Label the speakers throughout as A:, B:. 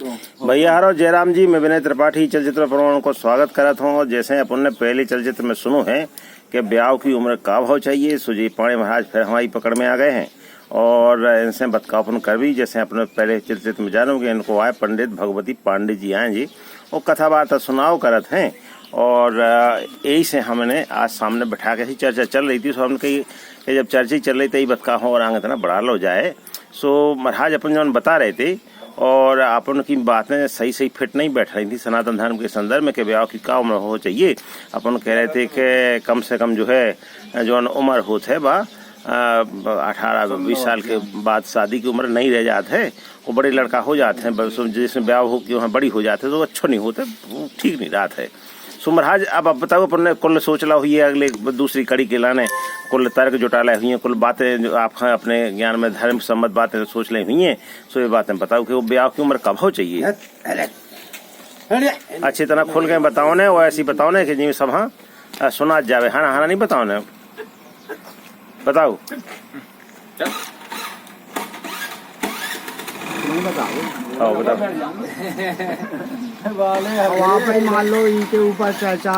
A: भैया हरो जयराम जी, मैं विनय त्रिपाठी चलचित्र प्रमाण को स्वागत करत हूँ। जैसे अपन ने पहले चलचित्र में सुनो है कि ब्याह की उम्र का भाव चाहिए, सुजी पाणे महाराज फिर हमारी पकड़ में आ गए हैं और इनसे बतकापन कर भी। जैसे अपने पहले चलचित्र में जानोगे, इनको आए पंडित भगवती पांडे जी आए जी, वो कथा बात सुनाओ करत हैं और यही से हमने आज सामने बैठा के चर्चा चल रही थी। सो हमने कही कि जब चर्चा चल रही थी बतका हो और आगे इतना बड़ा लो जाए। सो महाराज अपन जो बता रहे थे और अपन की बातें सही सही फिट नहीं बैठ रही थी सनातन धर्म के संदर्भ में कि ब्याह की क्या उम्र हो चाहिए। अपन कह रहे थे कि कम से कम जो है जो उम्र होते है बा 18-20 साल के बाद शादी की उम्र नहीं रह जाते है। वो बड़े लड़का हो जाते हैं जिसमें ब्याह हो कि वहाँ बड़ी हो जाते तो अच्छो नहीं होते, ठीक नहीं रहा है। सो महाराज अब बताओ अपन ने कुल सोचला हुई है अगले दूसरी कड़ी के लाने कुल तर्क जुटाला हुई हैं, कुल बातें जो आप अपने ज्ञान में धर्म सम्मत बातें सोच ले हुई हैं। सो ये बातें बताओ कि वो ब्याह की उम्र कब हो चाहिए। अच्छी तरह खुल के बताओ ने और ऐसी बताओ ने कि जी सब हाँ सुना जावे। हाँ हाँ नहीं बताओ ने, बताओ
B: बताओ
A: बताओ
B: वहाँ पे मान लो इनके ऊपर चर्चा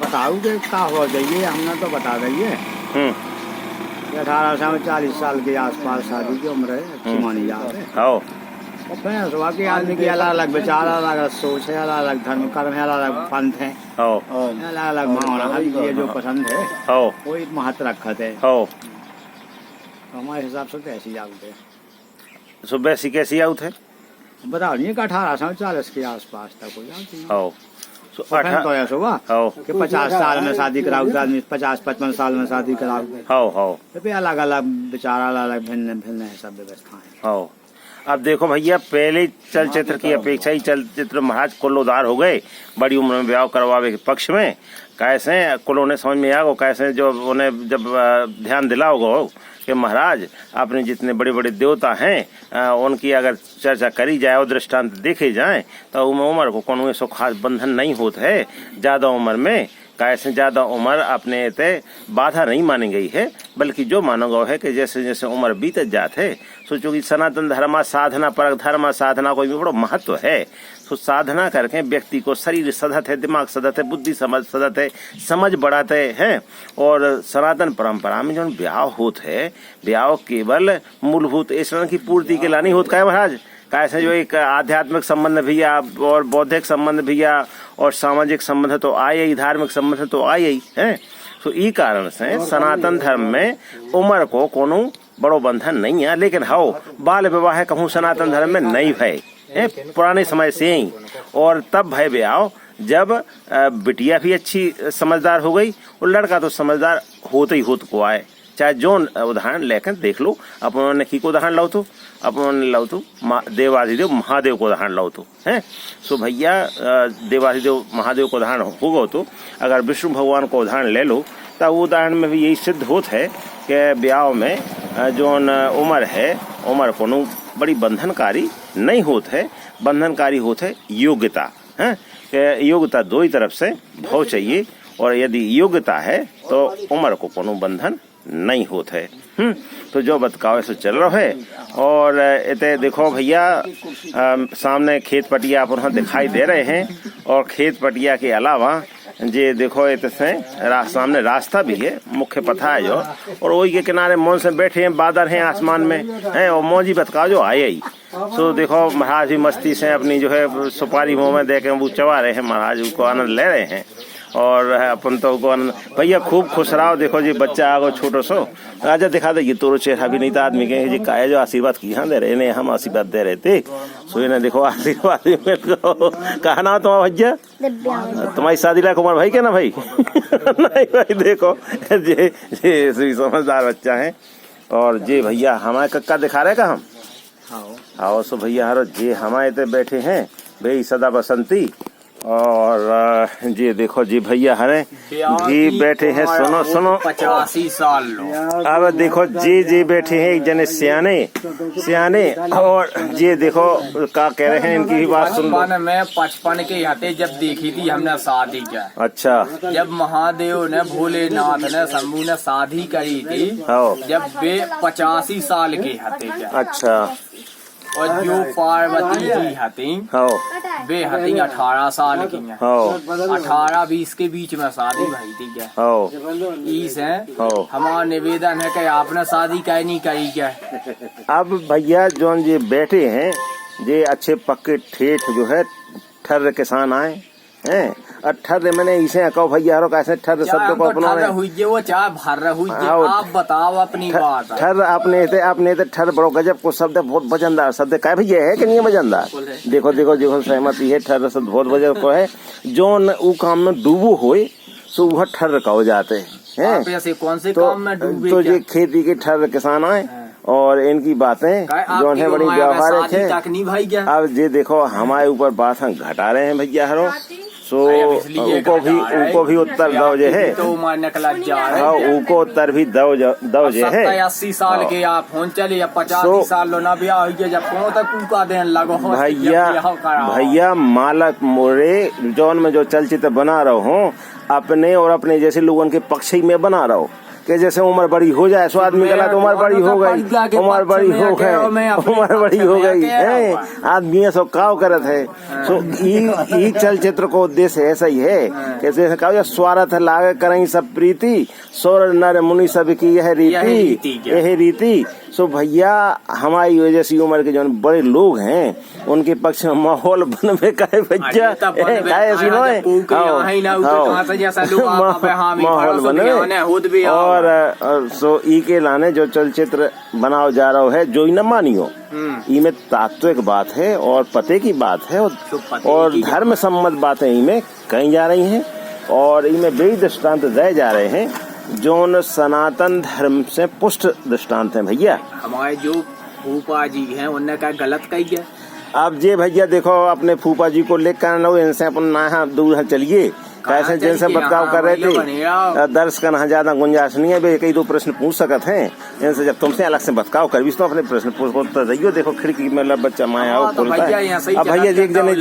B: बताओ कि क्या हो जाइए। हमने तो बता दी है 1840 साल के आसपास शादी की उम्र है, अच्छी मानी जाती है। और फिर सुबह के आदमी की अलग अलग विचार, अलग अलग सोच है, अलग अलग धर्म कर्म है, अलग अलग पंथ है, अलग अलग माहौल ये जो पसंद है वो एक महत्व रखते है। हमारे हिसाब से तो ऐसी जागते हैं।
A: सुबह सी कैसी आउट है
B: बताओ नहीं कि 1840 के आसपास तक हो जाती है। सुबह 50 साल में शादी कराओ, 50-55 साल में शादी कराओ। तो अलग अलग विचार, अलग अलग भिन्न भिन्न है सब व्यवस्थाएं।
A: अब देखो भैया, पहले चलचित्र की अपेक्षा ही चलचित्र महाराज कुल उदार हो गए बड़ी उम्र में ब्याह करवावे के पक्ष में। कैसे कुल उन्हें समझ में आ गो, कैसे जो उन्हें जब ध्यान दिलाओ कि महाराज आपने जितने बड़े बड़े देवता हैं उनकी अगर चर्चा करी जाए और दृष्टांत देखे जाए तो उम्र को कोनो ऐसा खास बंधन नहीं होता है। ज़्यादा उम्र में कैसे ज़्यादा उम्र अपने ते बाधा नहीं मानी गई है, बल्कि जो मानो गया है कि जैसे जैसे उम्र बीतत जाते है। सोचो कि सनातन धर्म साधना पर धर्म साधना को भी बड़ा महत्व है। तो साधना करके व्यक्ति को शरीर सदत है, दिमाग सदत है, बुद्धि समझ सदत है, समझ बढ़ाते हैं। और सनातन परंपरा में जो ब्याह होते है, ब्याह केवल मूलभूत ईश्वर की पूर्ति के लिए नहीं होता है महाराज। कैसे जो एक आध्यात्मिक संबंध भी और बौद्धिक संबंध भी और सामाजिक संबंध तो आए ही, धार्मिक संबंध तो आए ही है। तो ई कारण से सनातन धर्म में उम्र को कोनो बड़ो बंधन नहीं है। लेकिन हाउ बाल विवाह कहूँ सनातन धर्म में नहीं भय है, पुराने समय से ही। और तब भय ब्याह जब बिटिया भी अच्छी समझदार हो गई और लड़का तो समझदार होते ही होत को आए। चाहे जो उदाहरण लेकर देख लो, अपन की को उदाहरण लो तो अपन लो तो देवाधिदेव महादेव को उदाहरण लो तो है। सो भैया देवाधिदेव महादेव को उदाहरण होगा तो अगर विष्णु भगवान को उदाहरण ले लो तो वो उदाहरण में भी यही सिद्ध होता है कि ब्याह में जो उम्र है, उम्र को बड़ी बंधनकारी नहीं होता है। बंधनकारी होता है योग्यता है कि योग्यता दो ही तरफ से भाव चाहिए और यदि योग्यता है तो उम्र को कोनो बंधन नहीं होता है। तो जो बतकाव ऐसे चल रहा है। और इतने देखो भैया सामने खेत पटिया अपन दिखाई दे रहे हैं और खेत पटिया के अलावा जे देखो इतने सामने रास्ता भी है, मुख्य पथा है जो, और वही के किनारे मौन से बैठे हैं, बादल हैं आसमान में हैं और मौजी बतकाव जो आए ही। सो देखो महाराज भी मस्ती से अपनी जो है सुपारी मुँह में दे के वो चबा रहे हैं, महाराज उसको आनंद ले रहे हैं। और अपन तो भैया खूब खुश रहो। देखो जी बच्चा आगो छोटो सो राजा दिखा दे, ये तोरो चेहरा भी नहीं था आदमी के जी का जो आशीर्वाद की दे रहे ने, हम आशीर्वाद दे रहे थे। सो इन्हें देखो आशीर्वाद कहा ना तुम भैया तुम्हारी शादी लायक उम्र भाई क्या ना भाई नहीं भाई देखो जी समझदार बच्चा है। और जी भैया हमारे कक्का दिखा रहे का हम आओ। सो भैया हरो जी हमारे बैठे हैं भाई सदा बसंती। और जी देखो जी भैया हरे जी बैठे हैं, सुनो सुनो
C: 85 साल लोग।
A: अब देखो जी जी बैठे हैं एक जने सियाने और जी देखो क्या कह रहे हैं, इनकी भी बात सुन लो।
C: मैं 55 के हते जब देखी थी हमने शादी क्या।
A: अच्छा,
C: जब महादेव ने भोलेनाथ ने शंभू ने शादी करी थी जब वे 85 साल के हते क्या।
A: अच्छा
C: और जो पार्वती जी हती
A: हो
C: वे हती 18 साल की हैं।
A: हो
C: 18-20 के बीच में शादी भई थी क्या।
A: हो
C: इस है
A: हो
C: हमारा निवेदन है कि आपने शादी कहीं नहीं करी क्या।
A: अब भैया जो ये बैठे हैं ये अच्छे पक्के ठेठ जो है ठर्र किसान आए हैं और ठर्र मैंने इसे कहो भैया रो कैसे ठर्र शब्द को अपना
C: हुई वो चाहे भर हुई आप बताओ अपनी बात।
A: ठर्र आपने तो ठर्र बड़ो गजब को शब्द बहुत वजनदार शब्द है भैया है कि नहीं वजनदार। देखो देखो देखो सहमति है ठर्र शब्द बहुत वजन को है जो उ काम में डूबो होए सो वह ठर्र कहो जाते हैं।
C: कौन से काम में डूबे
A: तो ये खेती के ठर्र किसान आए और इनकी बातें जो है बड़ी व्यवहारिक है। अब ये देखो हमारे ऊपर बात हम घटा रहे हैं भैया हरो सो उनको भी उत्तर दो जे है
C: तो
A: उनको उत्तर भी दो जे है।
C: 80 साल के आप फोन चले या 50 साल लो ना ब्याह हुई जब कौन तक कूका देन लगो
A: भैया मालक मोरे जौन में जो चलचित्र बना रहा हूँ अपने और अपने जैसे लोगों के पक्ष ही में बना रहा हूँ कि जैसे उम्र बड़ी हो जाए सो आदमी गला तो उम्र बड़ी हो गई उम्र बड़ी हो गई उम्र बड़ी हो गई है आदमी सो काव करत है। सो ई चलचित्र को उद्देश्य ऐसा ही है कि जैसे कहो स्वार्थ लागे करें सब प्रीति सोर नर मुनि सब की यह रीति। सो भैया हमारी वजह से उम्र के जो बड़े लोग हैं उनके पक्ष में माहौल बनवे का भैया माहौल बनवे और सो ई के लाने जो चलचित्र बनाओ जा रहा है जो न मानियो ई में तात्विक बात है और पते की बात है और धर्म सम्मत बातें ई में कही जा रही हैं और इनमें बे दृष्टांत दे जा रहे हैं जो सनातन धर्म से पुष्ट दृष्टांत है भैया।
C: हमारे जो फूफा जी हैं उनने क्या गलत कही है।
A: अब ये भैया देखो अपने फूफा जी को लेकर लो इनसे अपन ना दूर चलिए कैसे जिनसे बर्ताव कर रहे थे दर्शक न ज्यादा गुंजाइश नहीं है कई दो प्रश्न पूछ सकते हैं इनसे जब तुमसे अलग से बर्ताव कर तो अपने प्रश्न पूछ जाइयो। देखो खिड़की में बच्चा माया अब भैया एक जने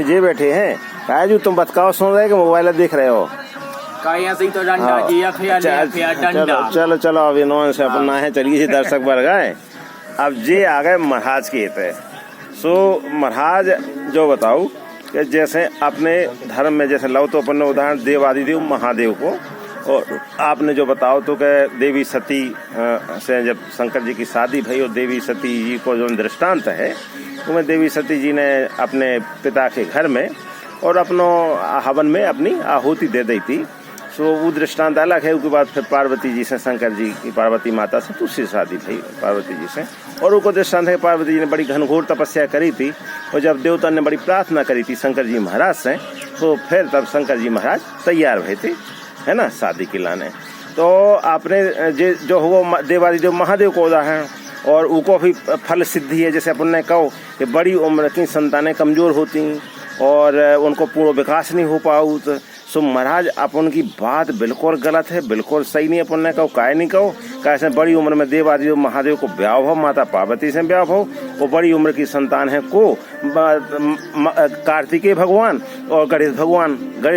A: जे बैठे हैं राजू तुम बतकाव सुन रहे मोबाइल देख रहे हो चलो चलो अब इन्होंने से अपन ना है चलिए दर्शक वर्ग आए। अब जे आ गए महाराज के थे सो महाराज जो बताओ कि जैसे अपने धर्म में जैसे लो तो अपन उदाहरण देवादिदेव महादेव को और आपने जो बताओ तो कि देवी सती से जब शंकर जी की शादी भई और देवी सती जी को जो दृष्टांत है उसमें देवी सती जी ने अपने पिता के घर में और अपनों हवन में अपनी आहुति दे दी थी। सो वो दृष्टांत अलग है। उसके बाद फिर पार्वती जी से शंकर जी की पार्वती माता से दूसरी शादी भई पार्वती जी से और उनको दृष्टांत है पार्वती जी ने बड़ी घनघोर तपस्या करी थी और जब देवता ने बड़ी प्रार्थना करी थी शंकर जी महाराज से तो फिर तब शंकर जी महाराज तैयार हुए थे है ना शादी के लाने। तो आपने जो हुआ देवादिदेव महादेव को उदाहरण और उनको भी फल सिद्धि है जैसे अपन ने कहो कि बड़ी उम्र की संतानें कमजोर होती और उनको पूर्ण विकास नहीं हो पाऊ सो महाराज अपन की बात बिल्कुल गलत है बिल्कुल सही नहीं अपन ने कहो काय नहीं कहो कैसे बड़ी उम्र में देवादिदेव महादेव को ब्याह हो माता पार्वती से ब्याह हो वो बड़ी उम्र की संतान है को कार्तिकेय भगवान और गणेश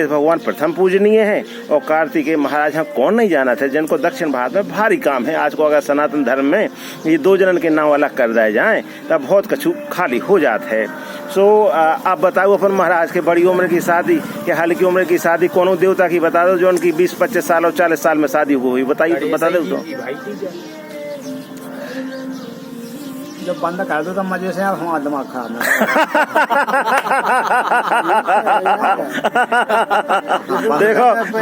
A: भगवान प्रथम पूजनीय है और कार्तिकेय महाराज हम कौन नहीं जाना थे जिनको दक्षिण भारत में भारी काम है। आज को अगर सनातन धर्म में ये दो जनन के नाम अलग कर दिए जाए तब बहुत कछु खाली हो जाता है। सो आप बताओ अपन महाराज के बड़ी उम्र की शादी के हल्की उम्र की शादी कोनो देवता की बता दो जो उनकी 20-25 साल और 40 साल में शादी हुई बताइए तो बता दो तो
B: जब बंद कर दो तो मजे से हमारा दिमाग खराब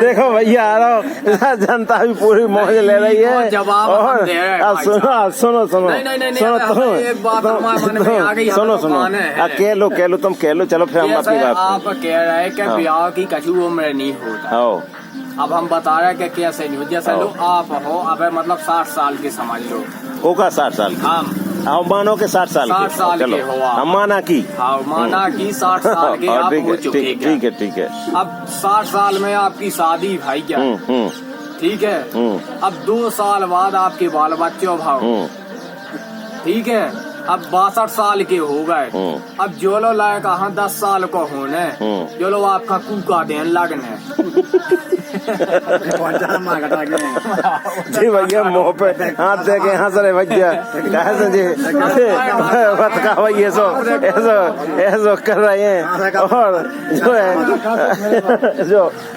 A: देखो भैया आ रहा हूँ जनता भी पूरी मौज ले रही है। सुनो कह लो तुम कह लो चलो फिर हम अपनी बात
C: आप कह रहे हैं कि ब्याह की कछु उम्र नहीं होता। अब हम बता रहे हैं कि कैसे नहीं हो जैसे लो आप हो अब मतलब 60 साल के समझ लो
A: होगा 60 साल हम मानो के 60 साल
C: के हो
A: हम माना की
C: 60 साल के आप हो चुके
A: ठीक है।
C: अब 60 साल में आपकी शादी भाई क्या ठीक है। अब 2 साल बाद आपके बाल बच्चे भाव ठीक है अब 62 साल के हो गए। अब जो लो लायक 10 साल को होने, जो लो आपका कूका देन लगने।
A: जी भैया मुँह पे हाथ दे के हंस रहे भैया, कैसे जी बतका भाई ऐसो कर रहे हैं। और जो है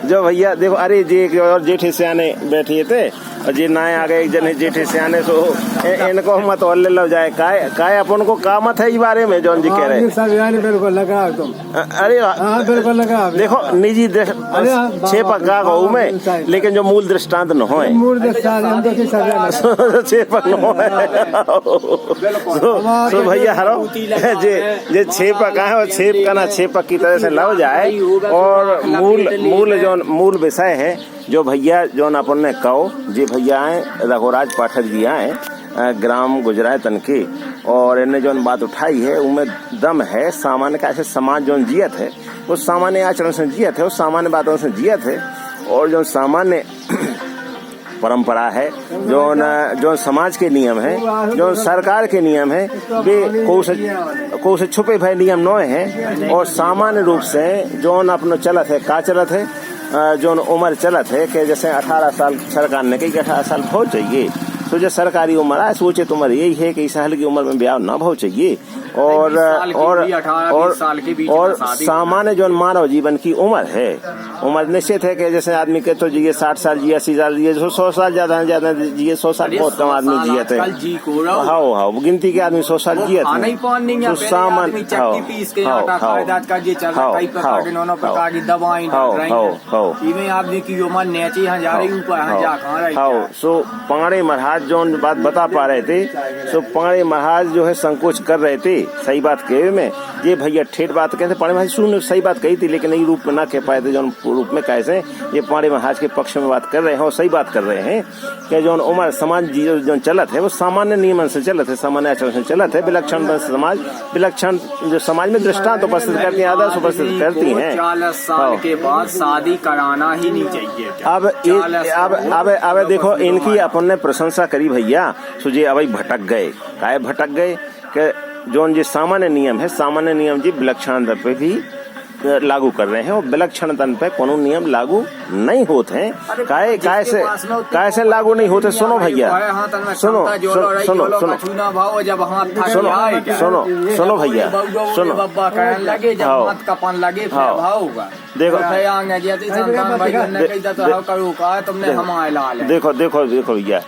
A: जो भैया देखो, अरे जी और जेठे सियाने बैठिए थे और जी नाए आ गए एक जने जेठे सियाने, सो इनको मत और ले लो जाए काय अपन को का मत है इस बारे में जौन जी कह रहे हैं।
B: बिल्कुल लगा तुम,
A: अरे
B: बिल्कुल लगा।
A: देखो निजी छेपा का कहूँ मैं, लेकिन जो मूल दृष्टांत न होए, छेपक न होए। तो भैया हरो जे छेपक है और छेप का ना छेपक की तरह से लग जाए। और मूल विषय है जो भैया जौन अपन ने कहो, जी भैया आए रघुराज पाठक जी आए ग्राम गुजरात तनके, और इन्हें जौन बात उठाई है उनमें दम है। सामान्य का ऐसे समाज जौन जियत है वो सामान्य आचरण से जियत है, वो सामान्य बातों से जियत है। और जो सामान्य परंपरा है, जो समाज के नियम है, जो सरकार के नियम है, वे को से छुपे भय नियम नोए हैं। और सामान्य रूप से जो अपनो चलत है का चलत है, जो उम्र चलत है कि जैसे 18 साल सरकार ने कही कि 18 साल हो चाहिए, तो जो सरकारी उम्र है सोचे तो उम्र यही है कि इस साल की उम्र में ब्याह ना हो चाहिए। और सामान्य जो मानव जीवन की उम्र है, उम्र निश्चित है कि जैसे आदमी के तो जिए 60 साल जिए, 80 साल जिए, 100 साल ज्यादा जिए, 100 साल बहुत कम आदमी जिए थे। हाँ गिनती के आदमी 100 साल जिए थे। तो सामान्य सो पाड़े महाराज जो बात बता पा रहे थे, सो पाड़े महाराज जो है संकोच कर रहे थे सही बात कहे में। ये भैया ठेठ बात कहते, पाड़े महाराज शुरू में सही बात कही थी लेकिन यही रूप में ना कह पाए थे, जो रूप में कैसे ये पाड़े महाराज के पक्ष में बात कर रहे हैं और सही बात कर रहे हैं कि जो उम्र समाज जो चलत है वो सामान्य नियमन से चलत है, सामान्य आचरण से चलत है। विलक्षण समाज, विलक्षण जो समाज में दृष्टांत उपस्थित करती हैं, आदर्श उपस्थित करती हैं।
C: 40 साल के बाद शादी कराना ही नहीं चाहिए।
A: अब देखो इनकी अपन ने प्रशंसा करी भैया, सुझे अब भटक गए, काय भटक गए कि जो जी सामान्य नियम है, सामान्य नियम जी विलक्षण पे भी लागू कर रहे हैं और विलक्षण तन पे कोनो नियम लागू नहीं होते हैं। कैसे लागू नहीं होते? सुनो भैया, सुनो भैया, देखो भैया,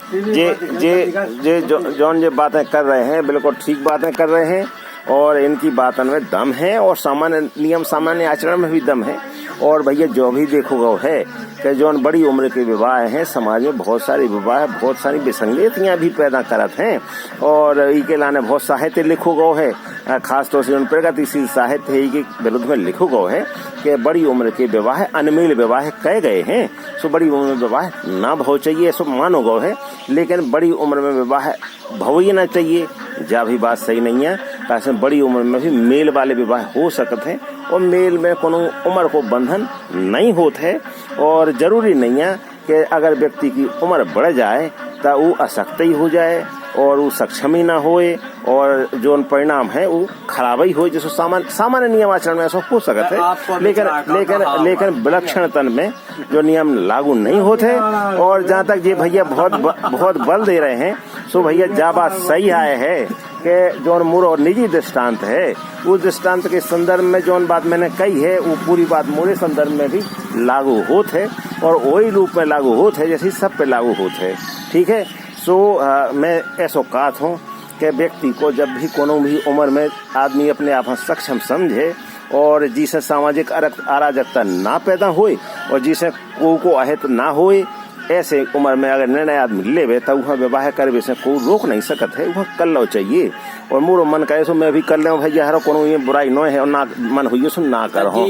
A: जे जौन ये बातें कर रहे हैं बिल्कुल ठीक बातें कर रहे हैं और इनकी बातों में दम है और सामान्य नियम, सामान्य आचरण में भी दम है। और भैया जो भी देखोगे है कि जो बड़ी उम्र के विवाह हैं, समाज में बहुत सारे विवाह, बहुत सारी विसंगतियां भी पैदा करत हैं। और इके लाने बहुत साहित्य लिखो गो है, खास तौर से उन प्रगतिशील साहित्य के विरुद्ध में लिखो गो है कि बड़ी उम्र के विवाह अनमेल विवाह कह गए हैं। सो बड़ी उम्र में विवाह ना भाव चाहिए, सो मानो गो है, लेकिन बड़ी उम्र में विवाह भाव ही ना चाहिए, जा भी बात सही नहीं है। कैसे बड़ी उम्र में भी मेल वाले विवाह हो सकते हैं और मेल में कोनो उम्र को बंधन नहीं होता है। और जरूरी नहीं है कि अगर व्यक्ति की उम्र बढ़ जाए तो वो अशक्त ही हो जाए और वो सक्षम ही ना होए और जो परिणाम है वो खराब ही हो, जैसे सामान्य नियम आचरण में ऐसा हो सकता है। लेकिन विलक्षण तन में जो नियम लागू नहीं होते। और जहाँ तक ये भैया बहुत बल दे रहे हैं, सो भैया जा बात सही आए है कि जो मूल और निजी दृष्टांत है, उस दृष्टांत के संदर्भ में जो बात मैंने कही है वो पूरी बात मोरे संदर्भ में भी लागू होते है और वही रूप में लागू होते है जैसे सब पे लागू होते है। ठीक है। सो मैं ऐसा कहता हूँ कि व्यक्ति को जब भी कोनो भी उम्र में आदमी अपने आप सक्षम समझे और जिसे सामाजिक अराजकता ना पैदा होए और जिसे को अहित ना होए, ऐसे उम्र में अगर निर्णय आदमी लेवे तो वहाँ विवाह करे से कोई रोक नहीं सकत है, वहाँ कर लो चाहिए। और मोरो मन कहे सो मैं भी कर ले भैया, हरो कोनो ये बुराई न है और ना मन हुई सुन ना कर हो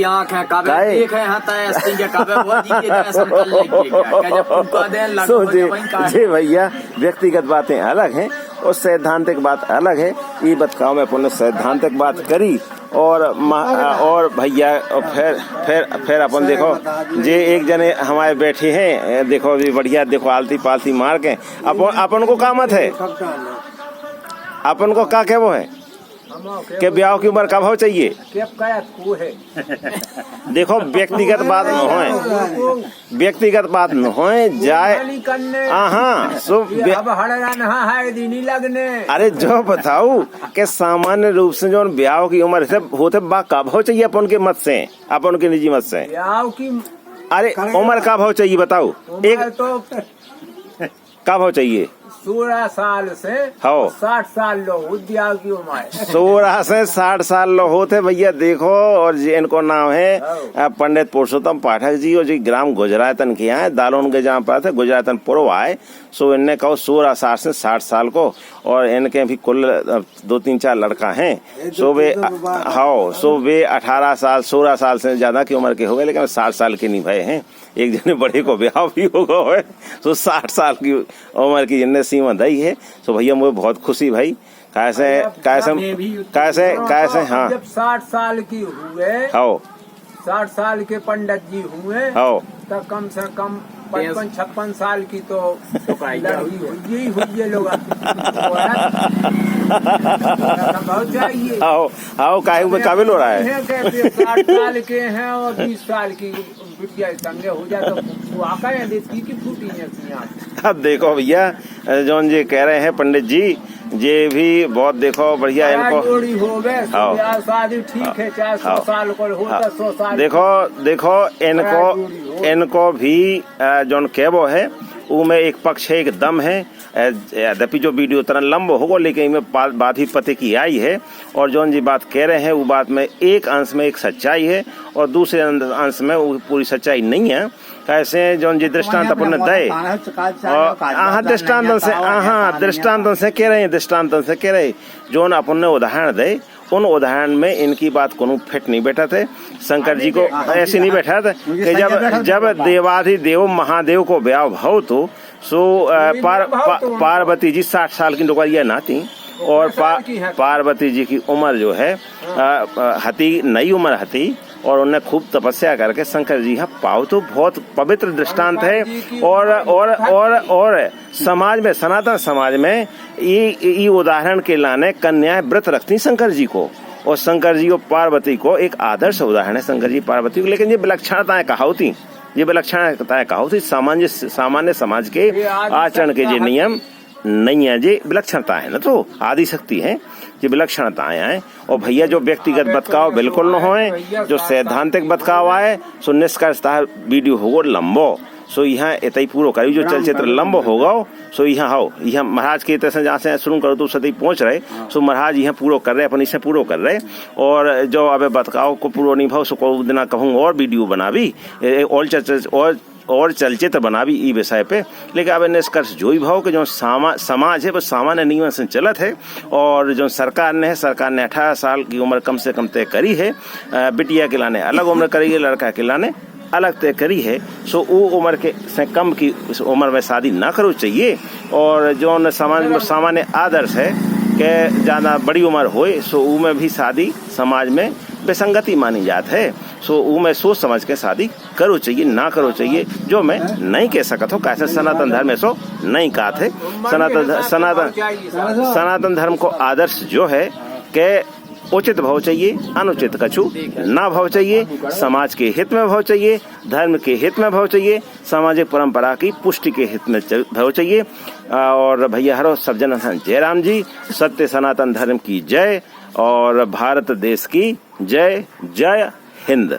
A: जी भैया। व्यक्तिगत बातें अलग हैं और सैद्धांतिक बात अलग है। ये बताओ मैं पुनः सैद्धांतिक बात करी और भैया फिर अपन देखो जे एक जने हमारे बैठे हैं, देखो अभी बढ़िया, देखो आलती पालती मार के अपन को का मत है, अपन को का क्या वो है कि ब्याह की उम्र कब हो चाहिए? देखो व्यक्तिगत बात न होए, व्यक्तिगत बात न होए जाए। हाँ सो अरे जो बताऊ कि सामान्य रूप से जो ब्याह की उम्र से होते बा कब हो चाहिए अपन के मत से, अपन के निजी मत से?
B: ब्याह की
A: अरे उम्र कब हो चाहिए बताओ? एक
B: तो
A: कब हो चाहिए?
B: 16 साल से 60 साल लो ब्याह की उम्र।
A: 16 से 60 साल लो होते भैया। देखो और जी इनको नाम है पंडित पुरुषोत्तम पाठक जी, और जी ग्राम गुजरातन के यहाँ दालोन के जहाँ पर थे गुजरातन पूर्व आए। सो इनने कहो 16 साल से 60 साल को, और इनके भी कुल 2-3-4 लड़का हैं। सो वे सो वे 18 साल 16 साल से ज्यादा की उम्र के हो गए, लेकिन 60 साल के नहीं भये हैं। एक जने बड़े को ब्याह भी होगा है तो 60 साल की उम्र की जिनने सीमा दई है। तो भैया मुझे बहुत खुशी भाई। कैसे कैसे कैसे कैसे हाँ
B: जब 60 साल की हुए, 60 साल के पंडित जी हुए, तो कम से कम 55-56 साल की तो लड़की हुई लोग चाहिए।
A: आओ काहे में काबिल हो रहा है।
B: 60 साल के हैं और 20 साल की बिटिया संगे हो जाए तो वाकई है देश की फूटी है।
A: अब देखो भैया जौन जी कह रहे हैं पंडित जी, ये भी बहुत देखो बढ़िया इनको
B: हो गए शादी ठीक है, चाहे 100 साल को हो 100 साल।
A: देखो इनको भी जौन केबो है उनमें एक पक्ष है, एक दम है। यद्यपि जो वीडियो तरह लंबो होगा, लेकिन इनमें बात ही पते की आई है। और जौन जी बात कह रहे हैं वो बात में एक अंश में एक सच्चाई है और दूसरे अंश में वो पूरी सच्चाई नहीं है। कैसे जौन जी दृष्टांत अपन दे दृष्टांत से कह रहे हैं, दृष्टांत से कह रहे जौन अपन ने उदाहरण दे, उन उदाहरण में इनकी बात को फिट नहीं बैठा थे। शंकर जी को ऐसे नहीं बैठा था कि जब देवाधिदेव महादेव को ब्याह भाव तो सो पार्वती जी 60 साल की नौकरियां ना थी, और पार्वती जी की उम्र जो है हती नई उम्र हती, और उन्हें खूब तपस्या करके शंकर जी यहाँ पाओ तो बहुत पवित्र दृष्टांत है। और समाज में, सनातन समाज में ये उदाहरण के लाने कन्याएं व्रत रखती शंकर जी को, और शंकर जी और पार्वती को एक आदर्श उदाहरण है शंकर जी पार्वती को। लेकिन ये विलक्षणताएं कहावती, ये विलक्षणताएं कहावती सामान्य समाज के आचरण के जो नियम नहीं है, ये विलक्षणता है ना, तो आदि शक्ति है, ये विलक्षणताएं हैं। और भैया जो व्यक्तिगत बतकाव बिल्कुल न होए, जो सैद्धांतिक बतकाव आए, सो निष्कर्षतः वीडियो होगो लंबो। सो यहाँ इतना पूरा करी जो चलचित्र लंबो होगा। सो यहाँ महाराज के तरह जहाँ से शुरू करो तो सदी पहुँच रहे। सो महाराज यहाँ पूरा कर रहे, अपनी से पूरा कर रहे। और जो अब बतकाव को पूरा नहीं भाव, सो को दिन कहूँ और वीडियो बना भी और चलचित्र बना भी ई विषय पे। लेकिन अब निष्कर्ष जो ही भाव के जो समाज है वो सामान्य नियम से चलत है, और जो सरकार ने 18 साल की उम्र कम से कम तय करी है। बिटिया के लाने अलग उम्र करी है, लड़का के लाने अलग तय करी है। सो वो उम्र के से कम की उम्र में शादी ना करो चाहिए। और जो समाज में सामान्य आदर्श है कि ज़्यादा बड़ी उम्र होए, सो वो में भी शादी समाज में विसंगति मानी जात है। सो वो मैं सोच समझ के शादी करो चाहिए, ना करो चाहिए, जो मैं नहीं कह सकता हूँ। कैसे सनातन धर्म में सो नहीं कहा थे। सनातन धर्म को आदर्श जो है कि उचित भाव चाहिए, अनुचित कछु ना भाव चाहिए, समाज के हित में भाव चाहिए, धर्म के हित में भाव चाहिए, सामाजिक परंपरा की पुष्टि के हित में भाव चाहिए। और भैया हरो सब जन जय राम जी, सत्य सनातन धर्म की जय, और भारत देश की जय। जय हिंद।